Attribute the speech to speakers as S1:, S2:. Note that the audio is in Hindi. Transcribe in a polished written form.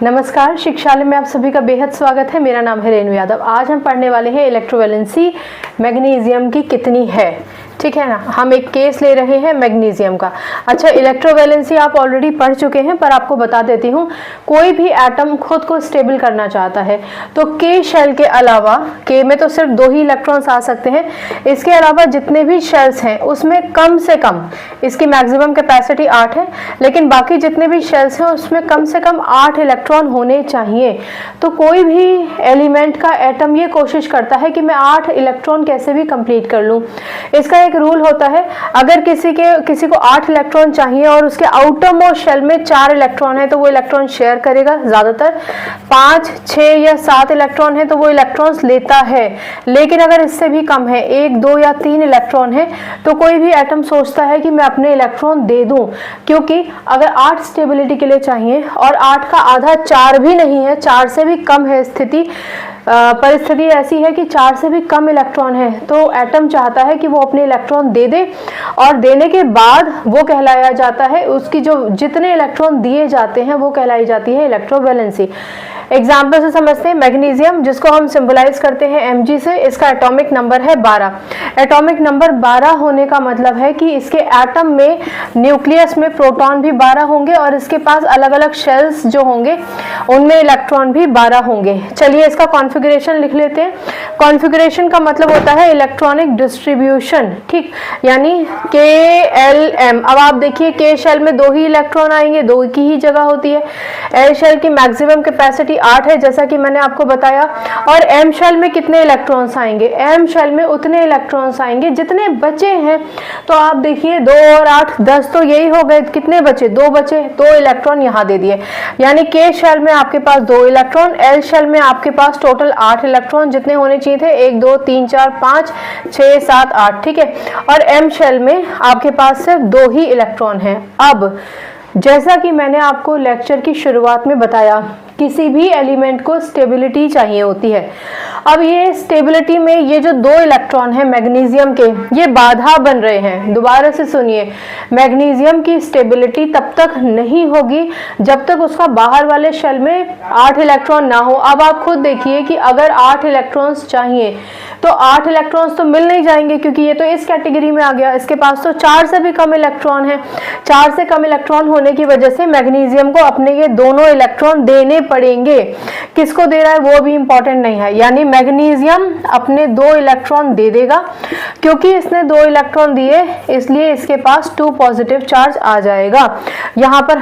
S1: नमस्कार, शिक्षालय में आप सभी का बेहद स्वागत है। मेरा नाम है रेणु यादव। आज हम पढ़ने वाले हैं इलेक्ट्रोवैलेंसी मैग्नीशियम की कितनी है। ठीक है ना, हम एक केस ले रहे हैं मैग्नीशियम का। अच्छा, इलेक्ट्रोवैलेंसी आप ऑलरेडी पढ़ चुके हैं, पर आपको बता देती हूँ। कोई भी एटम खुद को स्टेबल करना चाहता है तो के शेल के अलावा, के में तो सिर्फ 2 ही इलेक्ट्रॉन्स आ सकते हैं, इसके अलावा जितने भी शेल्स हैं उसमें कम से कम, इसकी मैक्सिमम कैपेसिटी 8 है, लेकिन बाकी जितने भी शेल्स हैं उसमें कम से कम 8 इलेक्ट्रॉन होने चाहिए। तो कोई भी एलिमेंट का एटम ये कोशिश करता है कि मैं 8 इलेक्ट्रॉन कैसे भी कंप्लीट कर लूँ। इसका एक रूल होता है, अगर किसी को 8 इलेक्ट्रॉन चाहिए और उसके आउटर मोस्ट शेल में 4 इलेक्ट्रॉन है तो वो इलेक्ट्रॉन शेयर करेगा। ज्यादातर 5, 6 या 7 इलेक्ट्रॉन है तो वो इलेक्ट्रॉन्स लेता है। लेकिन अगर इससे भी कम है, 1, 2 या 3 इलेक्ट्रॉन है, तो कोई भी एटम सोचता है कि मैं अपने इलेक्ट्रॉन दे दूं, क्योंकि अगर 8 स्टेबिलिटी के लिए चाहिए और 8 का आधा 4 भी नहीं है, 4 से भी कम है परिस्थिति ऐसी है कि 4 से भी कम इलेक्ट्रॉन है, तो एटम चाहता है कि वो अपने इलेक्ट्रॉन दे दे, और देने के बाद वो कहलाया जाता है, उसकी जो जितने इलेक्ट्रॉन दिए जाते हैं वो कहलाई जाती है इलेक्ट्रोवैलेंसी। एग्जाम्पल से समझते हैं, मैग्नीशियम जिसको हम सिंबलाइज करते हैं Mg से, इसका एटॉमिक नंबर है 12। एटॉमिक नंबर 12 होने का मतलब है कि इसके एटम में, न्यूक्लियस में प्रोटॉन भी 12 होंगे और इसके पास अलग अलग शेल्स जो होंगे उनमें इलेक्ट्रॉन भी 12 होंगे। चलिए इसका कॉन्फ़िगरेशन लिख लेते हैं। कॉन्फ़िगरेशन का मतलब होता है इलेक्ट्रॉनिक डिस्ट्रीब्यूशन, ठीक, यानी KLM। अब आप देखिए, के शेल में 2 ही इलेक्ट्रॉन आएंगे, 2 की ही जगह होती है। एल शेल की मैक्सिमम कैपेसिटी 8 है, जैसा कि मैंने आपको बताया। और एम शेल में कितने इलेक्ट्रॉन्स आएंगे? एम शेल में उतने इलेक्ट्रॉन्स आएंगे जितने बचे हैं। तो आप देखिए 2 और 8 10, तो यही हो गए। कितने बचे? 2 बचे, 2 इलेक्ट्रॉन यहाँ दे दिए। यानी के शेल में आपके पास 2 इलेक्ट्रॉन, एल शेल में आपके पास टोटल 8 इलेक्ट्रॉन जितने होने चाहिए थे, 1, 2, 3, 4, 5, 6, 7, 8, ठीक है। और एम शेल में आपके पास सिर्फ 2 ही इलेक्ट्रॉन हैं। अब जैसा कि मैंने आपको लेक्चर की शुरुआत में बताया, किसी भी एलिमेंट को स्टेबिलिटी चाहिए होती है। अब ये स्टेबिलिटी में ये जो 2 इलेक्ट्रॉन हैं मैग्नीशियम के, ये बाधा बन रहे हैं। दोबारा से सुनिए, मैग्नीशियम की स्टेबिलिटी तब तक नहीं होगी जब तक उसका बाहर वाले शेल में 8 इलेक्ट्रॉन ना हो। अब आप खुद देखिए कि अगर 8 इलेक्ट्रॉन्स चाहिए तो 8 इलेक्ट्रॉन्स तो मिल नहीं जाएंगे, क्योंकि ये तो इस कैटेगरी में आ गया। इसके पास तो 4 से भी कम इलेक्ट्रॉन है। 4 से कम इलेक्ट्रॉन होने की वजह से मैग्नीशियम को अपने ये दोनों इलेक्ट्रॉन देने पड़ेंगे। किसको दे रहा है वो भी इंपॉर्टेंट नहीं है, यानी मैग्नीशियम अपने 2 इलेक्ट्रॉन दे देगा। क्योंकि इसने 2 इलेक्ट्रॉन दिए, इसलिए इसके पास 2 पॉजिटिव चार्ज आ जाएगा। यहाँ पर